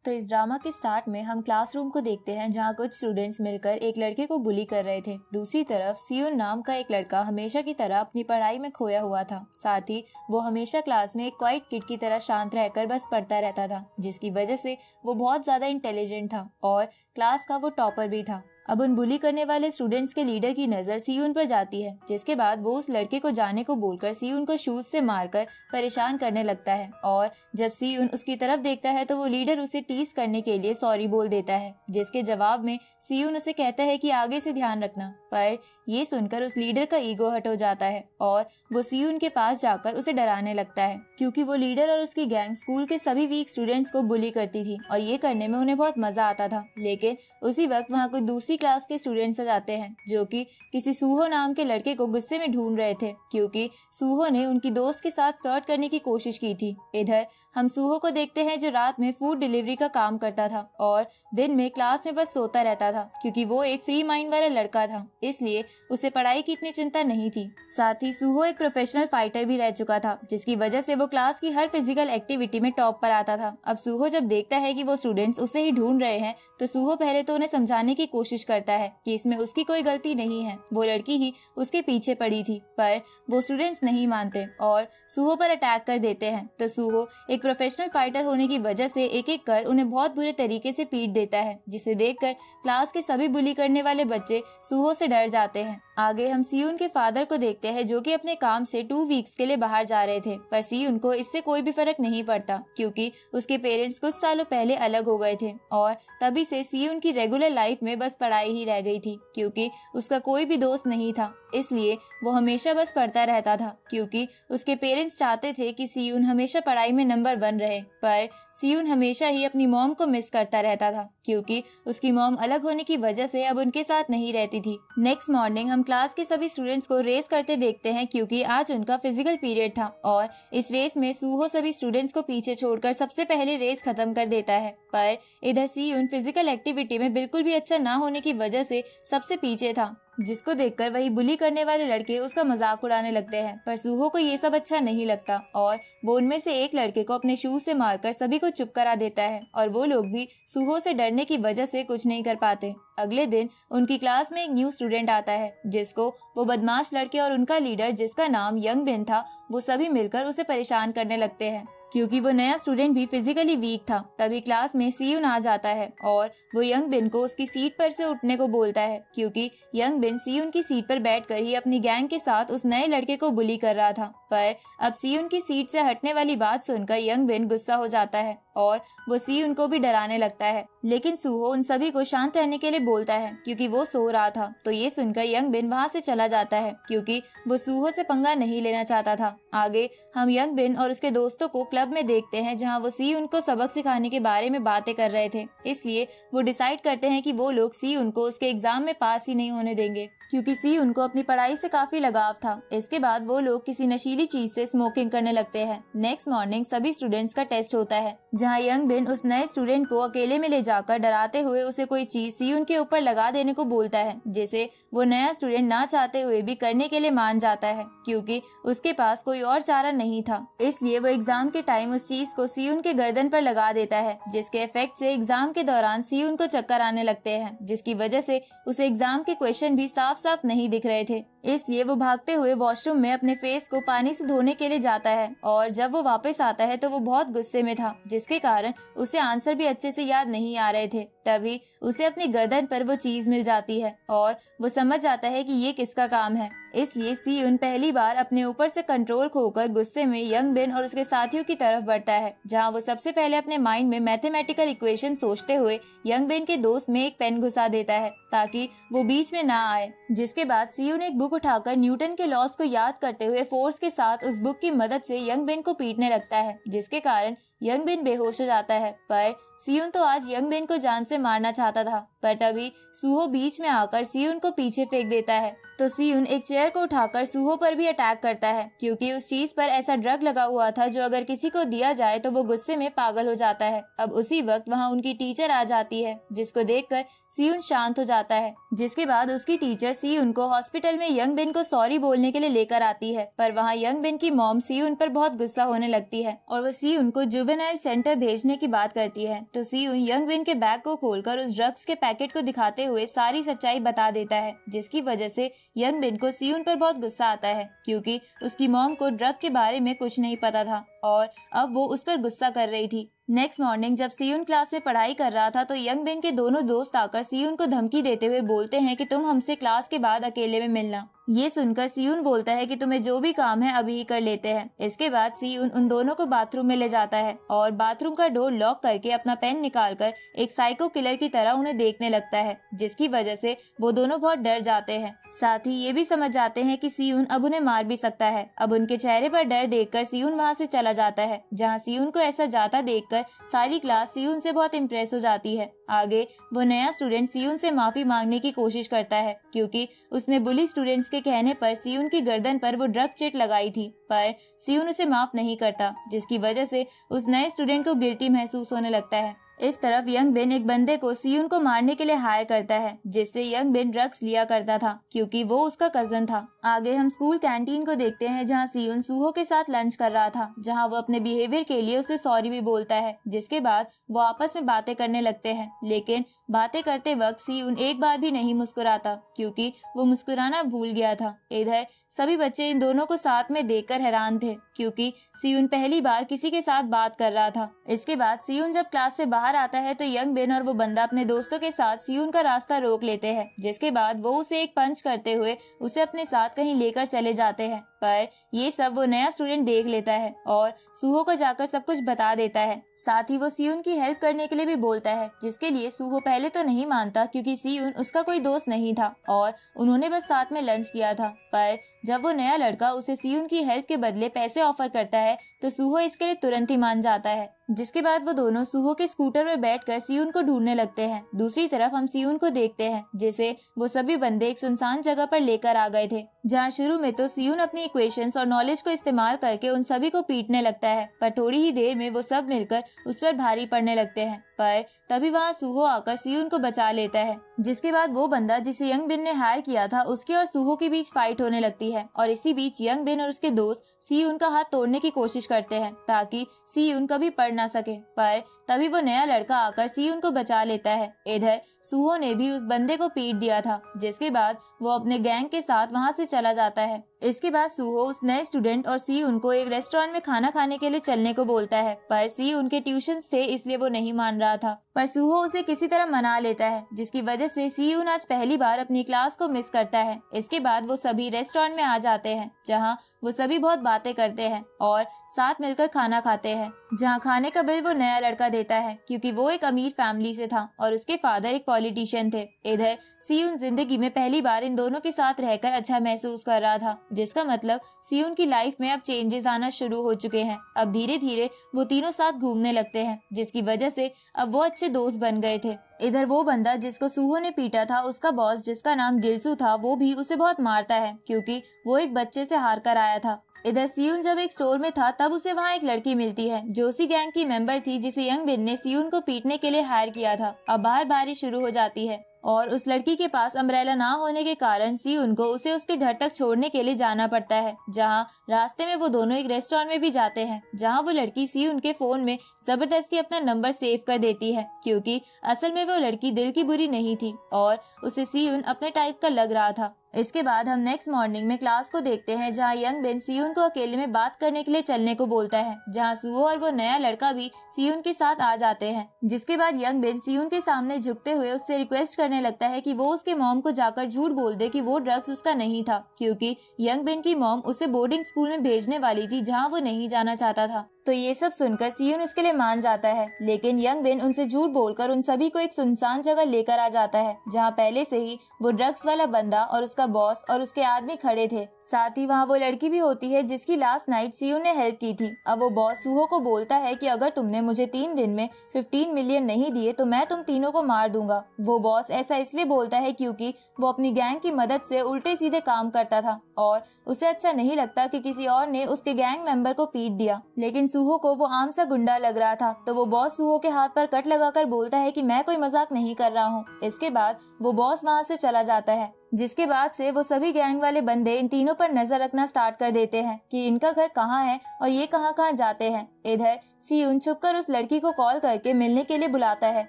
तो इस ड्रामा के स्टार्ट में हम क्लासरूम को देखते हैं जहाँ कुछ स्टूडेंट्स मिलकर एक लड़के को बुली कर रहे थे। दूसरी तरफ सियोन नाम का एक लड़का हमेशा की तरह अपनी पढ़ाई में खोया हुआ था। साथ ही वो हमेशा क्लास में एक क्वाइट किड की तरह शांत रहकर बस पढ़ता रहता था, जिसकी वजह से वो बहुत ज्यादा इंटेलिजेंट था और क्लास का वो टॉपर भी था। अब उन बुली करने वाले स्टूडेंट्स के लीडर की नजर सियोन पर जाती है, जिसके बाद वो उस लड़के को जाने को बोलकर सियोन को शूज से मारकर परेशान करने लगता है। और जब सियोन उसकी तरफ देखता है तो वो लीडर उसे टीज करने के लिए सॉरी बोल देता है, जिसके जवाब में सियोन उसे कहता है कि आगे से ध्यान रखना। पर ये सुनकर उस लीडर का ईगो हट हो जाता है और वो सियोन के पास जाकर उसे डराने लगता है, क्योंकि वो लीडर और उसकी गैंग स्कूल के सभी वीक स्टूडेंट्स को बुली करती थी और ये करने में उन्हें बहुत मजा आता था। लेकिन उसी वक्त वहाँ कोई दूसरी क्लास के स्टूडेंट्स आ जाते हैं जो कि किसी सूहो नाम के लड़के को गुस्से में ढूंढ रहे थे, क्योंकि सूहो ने उनकी दोस्त के साथ फ्लर्ट करने की कोशिश की थी। इधर हम सूहो को देखते हैं जो रात में फूड डिलीवरी का काम करता था और दिन में क्लास में बस सोता रहता था, क्योंकि वो एक फ्री माइंड वाला लड़का था, इसलिए उसे पढ़ाई की इतनी चिंता नहीं थी। साथ ही सूहो एक प्रोफेशनल फाइटर भी रह चुका था, जिसकी वजह से वो क्लास की हर फिजिकल एक्टिविटी में टॉप पर आता था। अब सूहो जब देखता है कि वो स्टूडेंट्स उसे ही ढूंढ रहे हैं तो सूहो पहले तो उन्हें समझाने की कोशिश करता है कि इसमें उसकी कोई गलती नहीं है, वो लड़की ही उसके पीछे पड़ी थी। पर वो स्टूडेंट्स नहीं मानते और सूहो पर अटैक कर देते हैं। तो सूहो एक प्रोफेशनल फाइटर होने की वजह से एक एक कर उन्हें बहुत बुरे तरीके से पीट देता है, जिसे देखकर क्लास के सभी बुली करने वाले बच्चे सूहो से डर जाते हैं। आगे हम सियोन के फादर को देखते हैं जो कि अपने काम से 2 वीक्स के लिए बाहर जा रहे थे, पर सियोन को इससे कोई भी फर्क नहीं पड़ता, क्योंकि उसके पेरेंट्स कुछ सालों पहले अलग हो गए थे और तभी से सियोन की रेगुलर लाइफ में बस पढ़ाई ही रह गई थी, क्योंकि उसका कोई भी दोस्त नहीं था। इसलिए वो हमेशा बस पढ़ता रहता था, क्योंकि उसके पेरेंट्स चाहते थे कि सियोन हमेशा पढ़ाई में नंबर 1 रहे। पर सियोन हमेशा ही अपनी मॉम को मिस करता रहता था, क्योंकि उसकी मॉम अलग होने की वजह से अब उनके साथ नहीं रहती थी। नेक्स्ट मॉर्निंग हम क्लास के सभी स्टूडेंट्स को रेस करते देखते हैं, क्योंकि आज उनका फिजिकल पीरियड था और इस रेस में सूहो सभी स्टूडेंट्स को पीछे छोड़कर सबसे पहले रेस खत्म कर देता है। पर इधर सियोन फिजिकल एक्टिविटी में बिल्कुल भी अच्छा ना होने की वजह से सबसे पीछे था, जिसको देखकर वही बुली करने वाले लड़के उसका मजाक उड़ाने लगते हैं। पर सूहो को ये सब अच्छा नहीं लगता और वो उनमें से एक लड़के को अपने शूज से मारकर सभी को चुप करा देता है और वो लोग भी सूहो से डरने की वजह से कुछ नहीं कर पाते। अगले दिन उनकी क्लास में एक न्यू स्टूडेंट आता है, जिसको वो बदमाश लड़के और उनका लीडर जिसका नाम यंग बिन था, वो सभी मिलकर उसे परेशान करने लगते हैं, क्योंकि वो नया स्टूडेंट भी फिजिकली वीक था। तभी क्लास में सियोन आ जाता है और वो यंग बिन को उसकी सीट पर से उठने को बोलता है, क्योंकि यंग बिन सियोन की सीट पर बैठकर ही अपनी गैंग के साथ उस नए लड़के को बुली कर रहा था। पर अब सियोन की सीट से हटने वाली बात सुनकर यंग बिन गुस्सा हो जाता है और वो सियोन को भी डराने लगता है। लेकिन सूहो उन सभी को शांत रहने के लिए बोलता है, क्योंकि वो सो रहा था। तो ये सुनकर यंग बिन वहाँ से चला जाता है, क्योंकि वो सूहो से पंगा नहीं लेना चाहता था। आगे हम यंग बिन और उसके दोस्तों को क्लब में देखते हैं, जहाँ वो सियोन को सबक सिखाने के बारे में बातें कर रहे थे। इसलिए वो डिसाइड करते हैं कि वो लोग सियोन को उसके एग्जाम में पास ही नहीं होने देंगे, क्योंकि सियोन को अपनी पढ़ाई से काफी लगाव था। इसके बाद वो लोग किसी नशीली चीज से स्मोकिंग करने लगते हैं। नेक्स्ट मॉर्निंग सभी स्टूडेंट्स का टेस्ट होता है, जहाँ यंग बिन उस नए स्टूडेंट को अकेले में ले जाकर डराते हुए उसे कोई चीज सियोन के ऊपर लगा देने को बोलता है, जिसे वो नया स्टूडेंट ना चाहते हुए भी करने के लिए मान जाता है, क्योंकि उसके पास कोई और चारा नहीं था। इसलिए वो एग्जाम के टाइम उस चीज को सियोन के गर्दन पर लगा देता है, जिसके इफेक्ट से एग्जाम के दौरान सियोन को चक्कर आने लगते हैं, जिसकी वजह से उसे एग्जाम के क्वेश्चन भी साफ नहीं दिख रहे थे। इसलिए वो भागते हुए वॉशरूम में अपने फेस को पानी से धोने के लिए जाता है और जब वो वापस आता है तो वो बहुत गुस्से में था, जिसके कारण उसे आंसर भी अच्छे से याद नहीं आ रहे थे। तभी उसे अपनी गर्दन पर वो चीज मिल जाती है और वो समझ जाता है कि ये किसका काम है। इसलिए सियोन पहली बार अपने ऊपर से कंट्रोल खोकर गुस्से में यंग बिन और उसके साथियों की तरफ बढ़ता है, जहां वो सबसे पहले अपने माइंड में मैथमेटिकल इक्वेशन सोचते हुए यंग बिन के दोस्त में एक पेन घुसा देता है ताकि वो बीच में ना आए। जिसके बाद सियोन एक बुक उठाकर न्यूटन के लॉस को याद करते हुए फोर्स के साथ उस बुक की मदद से यंग बिन को पीटने लगता है, जिसके कारण यंग बिन बेहोश हो जाता है। पर सियोन तो आज यंग बिन को जान से मारना चाहता था, पर तभी सूहो बीच में आकर सियोन को पीछे फेंक देता है। तो सियोन एक चेयर को उठाकर सूहो पर भी अटैक करता है, क्योंकि उस चीज पर ऐसा ड्रग लगा हुआ था जो अगर किसी को दिया जाए तो वो गुस्से में पागल हो जाता है। अब उसी वक्त वहाँ उनकी टीचर आ जाती है, जिसको देखकर सियोन शांत हो जाता है। जिसके बाद उसकी टीचर सियोन को हॉस्पिटल में यंग बिन को सॉरी बोलने के लिए लेकर आती है, पर वहाँ यंग बिन की मॉम सियोन पर बहुत गुस्सा होने लगती है और वो सियोन को जुवेनाइल जुवेनाइल सेंटर भेजने की बात करती है तो सीयून यंग बिन के बैग को खोलकर उस ड्रग्स के पैकेट को दिखाते हुए सारी सच्चाई बता देता है, जिसकी वजह से यंग बिन को सीयून पर बहुत गुस्सा आता है क्योंकि उसकी मॉम को ड्रग के बारे में कुछ नहीं पता था और अब वो उस पर गुस्सा कर रही थी। नेक्स्ट मॉर्निंग जब सीयून क्लास में पढ़ाई कर रहा था तो यंग बिन के दोनों दोस्त आकर सीयून को धमकी देते हुए बोलते हैं कि तुम हमसे क्लास के बाद अकेले में मिलना। ये सुनकर सीयून बोलता है कि तुम्हें जो भी काम है अभी ही कर लेते हैं। इसके बाद सीयून उन दोनों को बाथरूम में ले जाता है और बाथरूम का डोर लॉक करके अपना पेन निकालकर एक साइको किलर की तरह उन्हें देखने लगता है, जिसकी वजह से वो दोनों बहुत डर जाते हैं। साथ ही ये भी समझ जाते हैं कि सीयून अब उन्हें मार भी सकता है। अब उनके चेहरे पर डर देखकर सीयून वहाँ से चला जाता है, जहाँ सीयून को ऐसा जाता देखकर सारी क्लास सीयून से बहुत इम्प्रेस हो जाती है। आगे वो नया स्टूडेंट सीयून से माफी मांगने की कोशिश करता है क्योंकि उसने बुली स्टूडेंट्स के कहने पर सीयून की गर्दन पर वो ड्रग चिट लगाई थी, पर सीयून उसे माफ नहीं करता, जिसकी वजह से उस नए स्टूडेंट को गिल्टी महसूस होने लगता है। इस तरफ यंग बिन एक बंदे को सीयून को मारने के लिए हायर करता है, जिससे यंग बिन ड्रग्स लिया करता था क्योंकि वो उसका कजन था। आगे हम स्कूल कैंटीन को देखते हैं जहाँ सीयून सूहो के साथ लंच कर रहा था, जहाँ वो अपने बिहेवियर के लिए उसे सॉरी भी बोलता है, जिसके बाद वो आपस में बातें करने लगते हैं। लेकिन बातें करते वक्त सीयून एक बार भी नहीं मुस्कुराता क्योंकि वो मुस्कुराना भूल गया था। इधर सभी बच्चे इन दोनों को साथ में देखकर हैरान थे क्योंकि सीयून पहली बार किसी के साथ बात कर रहा था। इसके बाद सीयून जब क्लास से बाहर आता है तो यंग बिन और वो बंदा अपने दोस्तों के साथ सीयून का रास्ता रोक लेते हैं, जिसके बाद वो उसे एक पंच करते हुए उसे अपने साथ कहीं लेकर चले जाते हैं। पर ये सब वो नया स्टूडेंट देख लेता है और सूहो को जाकर सब कुछ बता देता है। साथ ही वो सीयून की हेल्प करने के लिए भी बोलता है, जिसके लिए सूहो पहले तो नहीं मानता क्योंकि सीयून उसका कोई दोस्त नहीं था और उन्होंने बस साथ में लंच किया था। पर जब वो नया लड़का उसे सीयून की हेल्प के बदले पैसे ऑफर करता है तो सूहो इसके लिए तुरंत ही मान जाता है, जिसके बाद वो दोनों सूहो के स्कूटर में बैठकर सीयून को ढूंढने लगते हैं। दूसरी तरफ हम सीयून को देखते हैं जिसे वो सभी बंदे एक सुनसान जगह पर लेकर आ गए थे, जहाँ शुरू में तो सीयून अपनी इक्वेशंस और नॉलेज को इस्तेमाल करके उन सभी को पीटने लगता है, पर थोड़ी ही देर में वो सब मिलकर उस पर भारी पड़ने लगते हैं। पर तभी वहाँ सूहो आकर सीयून को बचा लेता है, जिसके बाद वो बंदा जिसे यंग बिन ने हायर किया था उसके और सूहो के बीच फाइट होने लगती है और इसी बीच यंग बिन और उसके दोस्त सीयून का हाथ तोड़ने की कोशिश करते हैं ताकि सीयून कभी पड़ ना सके। पर तभी वो नया लड़का आकर सीयून को बचा लेता है। इधर सूहो ने भी उस बंदे को पीट दिया था, जिसके बाद वो अपने गैंग के साथ वहाँ से चला जाता है। इसके बाद सूहो उस नए स्टूडेंट और सीयून को एक रेस्टोरेंट में खाना खाने के लिए चलने को बोलता है, पर सीयून के ट्यूशंस थे इसलिए वो नहीं मान रहा था। पर सूहो उसे किसी तरह मना लेता है, जिसकी वजह से सीयून आज पहली बार अपनी क्लास को मिस करता है। इसके बाद वो सभी रेस्टोरेंट में आ जाते हैं, जहाँ वो सभी बहुत बातें करते हैं और साथ मिलकर खाना खाते हैं, जहाँ खाने का बिल वो नया लड़का देता है क्योंकि वो एक अमीर फैमिली से था और उसके फादर एक पॉलिटिशियन थे। इधर सीयून जिंदगी में पहली बार इन दोनों के साथ रहकर अच्छा महसूस कर रहा था, जिसका मतलब सीयून की लाइफ में अब चेंजेस आना शुरू हो चुके हैं। अब धीरे धीरे वो तीनों साथ घूमने लगते हैं, जिसकी वजह से अब वो अच्छे दोस्त बन गए थे। इधर वो बंदा जिसको सूहो ने पीटा था, उसका बॉस जिसका नाम गिल्सू था, वो भी उसे बहुत मारता है क्योंकि वो एक बच्चे से हार कर आया था। इधर सीयून जब एक स्टोर में था तब उसे वहाँ एक लड़की मिलती है जो उसी गैंग की मेंबर थी जिसे यंग बिन ने सीयून को पीटने के लिए हायर किया था। अब बाहर बारिश शुरू हो जाती है और उस लड़की के पास अम्ब्रेला ना होने के कारण सीयून को उसे उसके घर तक छोड़ने के लिए जाना पड़ता है, जहाँ रास्ते में वो दोनों एक रेस्टोरेंट में भी जाते हैं, जहाँ वो लड़की सीयून के फोन में जबरदस्ती अपना नंबर सेव कर देती है क्योंकि असल में वो लड़की दिल की बुरी नहीं थी और उसे सीयून अपने टाइप का लग रहा था। इसके बाद हम नेक्स्ट मॉर्निंग में क्लास को देखते हैं, जहाँ यंग बिन सीयून को अकेले में बात करने के लिए चलने को बोलता है, जहाँ सूहो और वो नया लड़का भी सीयून के साथ आ जाते हैं। जिसके बाद यंग बिन सीयून के सामने झुकते हुए उससे रिक्वेस्ट करने लगता है कि वो उसके मॉम को जाकर झूठ बोल दे कि वो ड्रग्स उसका नहीं था, क्योंकि यंग बिन की मॉम उसे बोर्डिंग स्कूल में भेजने वाली थी जहाँ वो नहीं जाना चाहता था। तो ये सब सुनकर सीयून उसके लिए मान जाता है, लेकिन यंग बिन उनसे झूठ बोलकर उन सभी को एक सुनसान जगह लेकर आ जाता है, जहाँ पहले से ही वो ड्रग्स वाला बंदा और उसका बॉस और उसके आदमी खड़े थे। साथ ही वहाँ वो लड़की भी होती है जिसकी लास्ट नाइट सीयून ने हेल्प की थी। अब वो बॉस सूहो को बोलता है कि अगर तुमने मुझे 3 दिन में 15 मिलियन नहीं दिए तो मैं तुम तीनों को मार दूंगा। वो बॉस ऐसा इसलिए बोलता है क्योंकि वो अपनी गैंग की मदद से उल्टे सीधे काम करता था और उसे अच्छा नहीं लगता कि किसी और ने उसके गैंग मेंबर को पीट दिया। लेकिन सूहो को वो आम सा गुंडा लग रहा था, तो वो बॉस सूहो के हाथ पर कट लगाकर बोलता है कि मैं कोई मजाक नहीं कर रहा हूँ। इसके बाद वो बॉस वहाँ से चला जाता है। जिसके बाद से वो सभी गैंग वाले बंदे इन तीनों पर नजर रखना स्टार्ट कर देते हैं कि इनका घर कहाँ है और ये कहाँ कहाँ जाते हैं। इधर सियुन छुपकर उस लड़की को कॉल करके मिलने के लिए बुलाता है,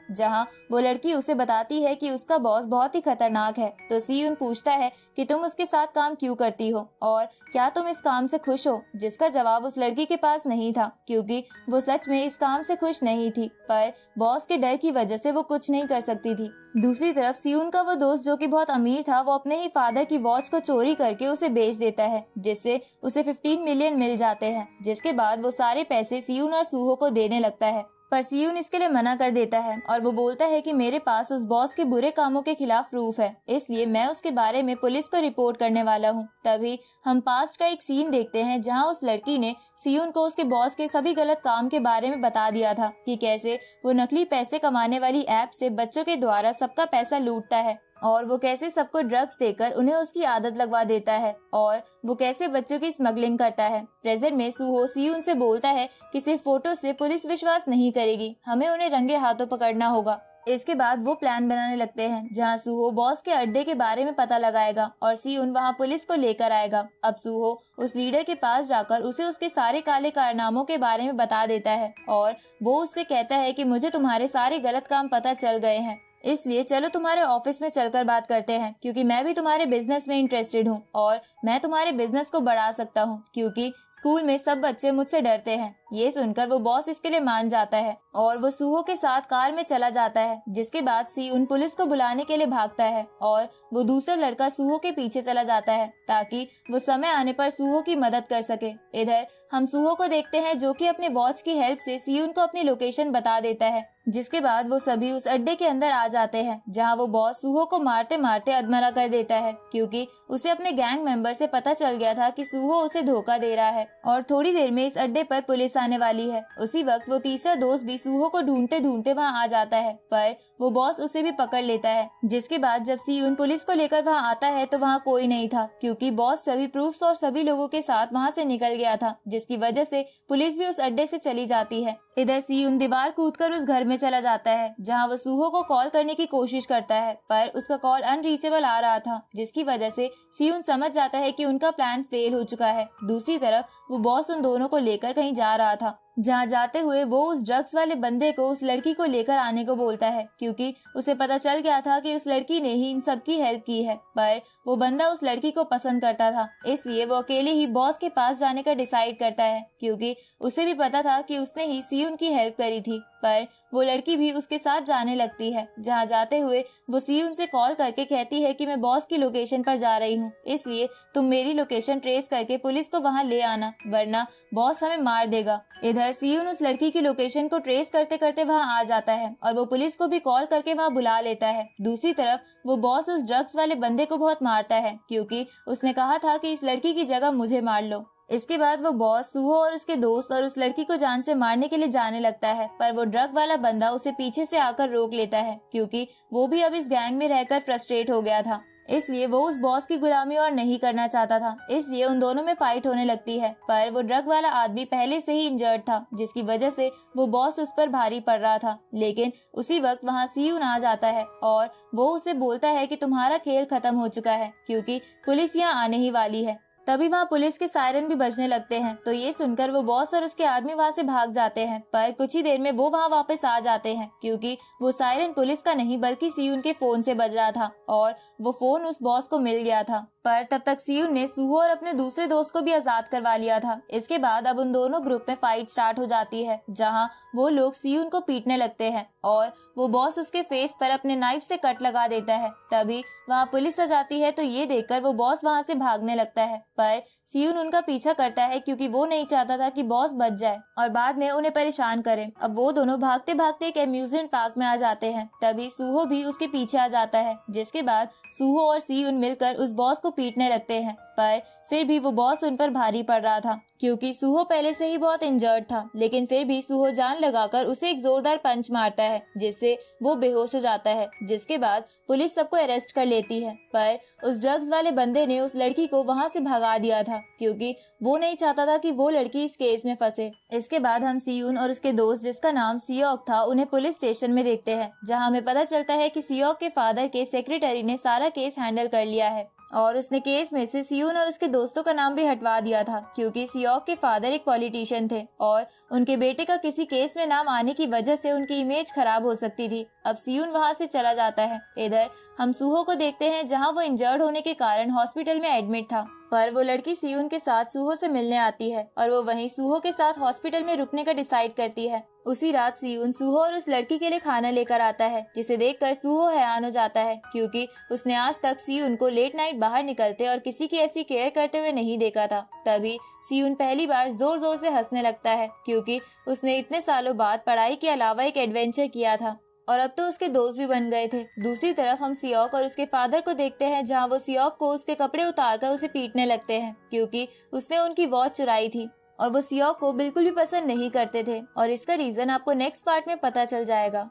जहाँ वो लड़की उसे बताती है कि उसका बॉस बहुत ही खतरनाक है। तो सियुन पूछता है कि तुम उसके साथ काम क्यों करती हो और क्या तुम इस काम से खुश हो, जिसका जवाब उस लड़की के पास नहीं था, क्योंकि वो सच में इस काम से खुश नहीं थी, पर बॉस के डर की वजह से वो कुछ नहीं कर सकती थी। दूसरी तरफ सियुन का वो दोस्त जो कि बहुत अमीर था, वो अपने ही फादर की वॉच को चोरी करके उसे बेच देता है, जिससे उसे 15 मिलियन मिल जाते हैं। जिसके बाद वो सारे पैसे सियुन और सूहो को देने लगता है, पर सियुन इसके लिए मना कर देता है और वो बोलता है कि मेरे पास उस बॉस के बुरे कामों के खिलाफ प्रूफ है, इसलिए मैं उसके बारे में पुलिस को रिपोर्ट करने वाला हूँ। तभी हम पास्ट का एक सीन देखते हैं जहाँ उस लड़की ने सियुन को उसके बॉस के सभी गलत काम के बारे में बता दिया था कि कैसे वो नकली पैसे कमाने वाली ऐप से बच्चों के द्वारा सबका पैसा लूटता है और वो कैसे सबको ड्रग्स देकर उन्हें उसकी आदत लगवा देता है और वो कैसे बच्चों की स्मगलिंग करता है। प्रेजेंट में सूहो सियुन से बोलता है कि सिर्फ फोटो से पुलिस विश्वास नहीं करेगी, हमें उन्हें रंगे हाथों पकड़ना होगा। इसके बाद वो प्लान बनाने लगते हैं जहां सूहो बॉस के अड्डे के बारे में पता लगाएगा और सियुन वहां पुलिस को लेकर आएगा। अब सूहो उस लीडर के पास जाकर उसे उसके सारे काले कारनामों के बारे में बता देता है और वो उससे कहता है कि मुझे तुम्हारे सारे गलत काम पता चल गए हैं, इसलिए चलो तुम्हारे ऑफिस में चलकर बात करते हैं, क्योंकि मैं भी तुम्हारे बिजनेस में इंटरेस्टेड हूँ और मैं तुम्हारे बिजनेस को बढ़ा सकता हूँ, क्योंकि स्कूल में सब बच्चे मुझसे डरते हैं। ये सुनकर वो बॉस इसके लिए मान जाता है और वो सूहो के साथ कार में चला जाता है। जिसके बाद सियुन पुलिस को बुलाने के लिए भागता है और वो दूसरा लड़का सूहो के पीछे चला जाता है ताकि वो समय आने पर सूहो की मदद कर सके। इधर हम सूहो को देखते हैं जो कि अपने वॉच की हेल्प से सियुन को अपनी लोकेशन बता देता है। जिसके बाद वो सभी उस अड्डे के अंदर आ जाते हैं जहां वो बॉस सूहो को मारते मारते अधमरा कर देता है, क्योंकि उसे अपने गैंग मेंबर से पता चल गया था कि सूहो उसे धोखा दे रहा है और थोड़ी देर में इस अड्डे पर पुलिस आने वाली है। उसी वक्त वो तीसरा दोस्त भी सूहो को ढूंढते ढूंढते वहां आ जाता है, पर वो बॉस उसे भी पकड़ लेता है। जिसके बाद जब सियुन पुलिस को लेकर वहां आता है तो वहां कोई नहीं था, क्योंकि बॉस सभी प्रूफ्स और सभी लोगों के साथ वहां से निकल गया था, जिसकी वजह से पुलिस भी उस अड्डे से चली जाती है। इधर सियुन दीवार कूदकर उस घर में चला जाता है जहां वो सूहो को कॉल करने की कोशिश करता है, पर उसका कॉल अनरीचेबल आ रहा था, जिसकी वजह से सियुन समझ जाता है कि उनका प्लान फेल हो चुका है। दूसरी तरफ वो बॉस उन दोनों को लेकर कहीं जा रहा था, जहाँ जाते हुए वो उस ड्रग्स वाले बंदे को उस लड़की को लेकर आने को बोलता है, क्योंकि उसे पता चल गया था कि उस लड़की ने ही इन सब की हेल्प की है। पर वो बंदा उस लड़की को पसंद करता था, इसलिए वो अकेले ही बॉस के पास जाने का डिसाइड करता है, क्योंकि उसे भी पता था कि उसने ही सियुन की हेल्प करी थी। पर वो लड़की भी उसके साथ जाने लगती है, जहाँ जाते हुए वो सियुन से कॉल करके कहती है कि मैं बॉस की लोकेशन पर जा रही हूँ, इसलिए तुम मेरी लोकेशन ट्रेस करके पुलिस को वहाँ ले आना, वरना बॉस हमें मार देगा। इधर सियुन उस लड़की की लोकेशन को ट्रेस करते करते वहाँ आ जाता है और वो पुलिस को भी कॉल करके वहाँ बुला लेता है। दूसरी तरफ वो बॉस उस ड्रग्स वाले बंदे को बहुत मारता है, क्योंकि उसने कहा था कि इस लड़की की जगह मुझे मार लो। इसके बाद वो बॉस सूहो और उसके दोस्त और उस लड़की को जान से मारने के लिए जाने लगता है, पर वो ड्रग वाला बंदा उसे पीछे से आकर रोक लेता है, क्योंकि वो भी अब इस गैंग में रहकर फ्रस्ट्रेट हो गया था, इसलिए वो उस बॉस की गुलामी और नहीं करना चाहता था। इसलिए उन दोनों में फाइट होने लगती है, पर वो ड्रग वाला आदमी पहले से ही इंजर्ड था, जिसकी वजह से वो बॉस उस पर भारी पड़ रहा था। लेकिन उसी वक्त वहाँ सियुन आ जाता है और वो उसे बोलता है कि तुम्हारा खेल खत्म हो चुका है, क्योंकि पुलिस यहाँ आने ही वाली है। तभी वहाँ पुलिस के सायरन भी बजने लगते हैं, तो ये सुनकर वो बॉस और उसके आदमी वहाँ से भाग जाते हैं, पर कुछ ही देर में वो वहाँ वापस आ जाते हैं, क्योंकि वो सायरन पुलिस का नहीं बल्कि सियुन के फोन से बज रहा था और वो फोन उस बॉस को मिल गया था। पर तब तक सियुन ने सूहो और अपने दूसरे दोस्त को भी आजाद करवा लिया था। इसके बाद अब उन दोनों ग्रुप में फाइट स्टार्ट हो जाती है, जहां वो लोग सियुन को पीटने लगते हैं और वो बॉस उसके फेस पर अपने नाइफ से कट लगा देता है। तभी वहां पुलिस आ जाती है, तो ये देखकर वो बॉस वहां से भागने लगता है, पर सियुन उनका पीछा करता है, क्योंकि वो नहीं चाहता था कि बॉस बच जाए और बाद में उन्हें परेशान करे। अब वो दोनों भागते भागते एक एम्यूजमेंट पार्क में आ जाते हैं। तभी सूहो भी उसके पीछे आ जाता है, जिसके बाद सूहो और सियुन मिलकर उस बॉस को पीटने लगते हैं, पर फिर भी वो बॉस उन पर भारी पड़ रहा था क्योंकि सूहो पहले से ही बहुत इंजर्ड था। लेकिन फिर भी सूहो जान लगाकर उसे एक जोरदार पंच मारता है जिससे वो बेहोश हो जाता है, जिसके बाद पुलिस सबको अरेस्ट कर लेती है। पर उस ड्रग्स वाले बंदे ने उस लड़की को वहाँ से भगा दिया था क्योंकि वो नहीं चाहता था कि वो लड़की इस केस में फंसे। इसके बाद हम सियोन और उसके दोस्त जिसका नाम सियोक था उन्हें पुलिस स्टेशन में देखते हैं, जहाँ हमें पता चलता है कि सियोक के फादर के सेक्रेटरी ने सारा केस हैंडल कर लिया है और उसने केस में से सियोन और उसके दोस्तों का नाम भी हटवा दिया था क्योंकि सियोक के फादर एक पॉलिटिशियन थे और उनके बेटे का किसी केस में नाम आने की वजह से उनकी इमेज खराब हो सकती थी। अब सियोन वहां से चला जाता है। इधर हम सूहो को देखते हैं जहां वो इंजर्ड होने के कारण हॉस्पिटल में एडमिट था, पर वो लड़की सियोन के साथ सूहो से मिलने आती है और वो वहीं सूहो के साथ हॉस्पिटल में रुकने का डिसाइड करती है। उसी रात सियोन सूहो और उस लड़की के लिए खाना लेकर आता है, जिसे देखकर सूहो हैरान हो जाता है क्योंकि उसने आज तक सियोन को लेट नाइट बाहर निकलते और किसी की ऐसी केयर करते हुए नहीं देखा था। तभी सियोन पहली बार जोर जोर से हंसने लगता है क्योंकि उसने इतने सालों बाद पढ़ाई के अलावा एक एडवेंचर किया था और अब तो उसके दोस्त भी बन गए थे। दूसरी तरफ हम सियोक और उसके फादर को देखते हैं जहां वो सियोक को उसके कपड़े उतारकर उसे पीटने लगते हैं क्योंकि उसने उनकी वॉच चुराई थी और वो सियोक को बिल्कुल भी पसंद नहीं करते थे और इसका रीजन आपको नेक्स्ट पार्ट में पता चल जाएगा।